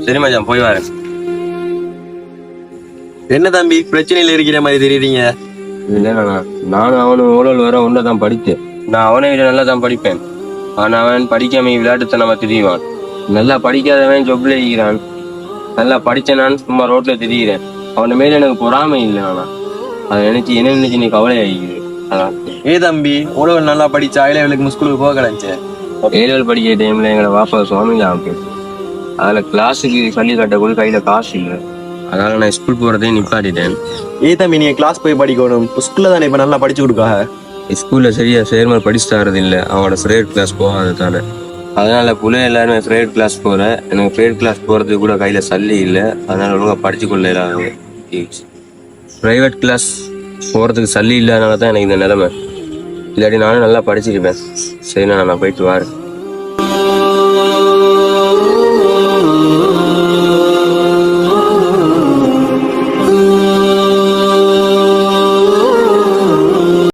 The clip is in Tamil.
சரி மச்சான் போய் வரேன். என்ன தம்பி பிரச்சனையில இருக்கிற மாதிரி தெரியுறீங்க? இல்லைண்ணா, நானும் அவனும் ஓடல் வர ஒன்றை தான் படித்தேன். நான் அவனை விட நல்லா தான் படிப்பேன். ஆனா அவன் படிக்காம விளையாட்டுத்தனமா திரிவான். நல்லா படிக்காதவன் ஜொப்ல இருக்கிறான். நல்லா படிச்ச நான் சும்மா ரோட்ல திரிகிறேன். அவன மேல எனக்கு பொறாமை இல்லை. ஆனா அதை நினைச்சு என்ன நினைச்சு நீ கவலை ஆகிக்குது. அதான் தம்பி உழவு நல்லா படிச்சா இளையவளுக்கு ஸ்கூலுக்கு போக கிடைச்ச ஏழு படிக்கிற டைம்ல எங்களை வாப்பா சுவாமிங்க ஆகும். அதுல கிளாஸுக்கு சொல்லி கட்டக்கூட கையில காசு இல்லை. அதனால நான் ஸ்கூல் போறதே நிப்பாட்டிட்டேன். தம்பி நீங்க கிளாஸ் போய் படிக்கணும். ஸ்கூல்ல தானே இப்ப நல்லா படிச்சு கொடுக்கா. ஸ்கூல்ல சரியா சேர்மா படிச்சு தரது இல்லை. அவனோட ஃப்ரைவேட் கிளாஸ் போகாததால. அதனால புள்ள எல்லாருமே ஃப்ரைவேட் கிளாஸ் போறேன். எனக்கு ஃப்ரைவேட் கிளாஸ் போறதுக்கு கூட கையில சல்லி இல்லை. அதனால ஒழுங்கா படிச்சு கொள்ள பிரைவேட் கிளாஸ் போறதுக்கு சல்லி இல்லாதனால தான் எனக்கு இந்த நிலைமை. இல்லாட்டி நானும் நல்லா படிச்சிருப்பேன். சரி நான் போயிட்டு வரேன்.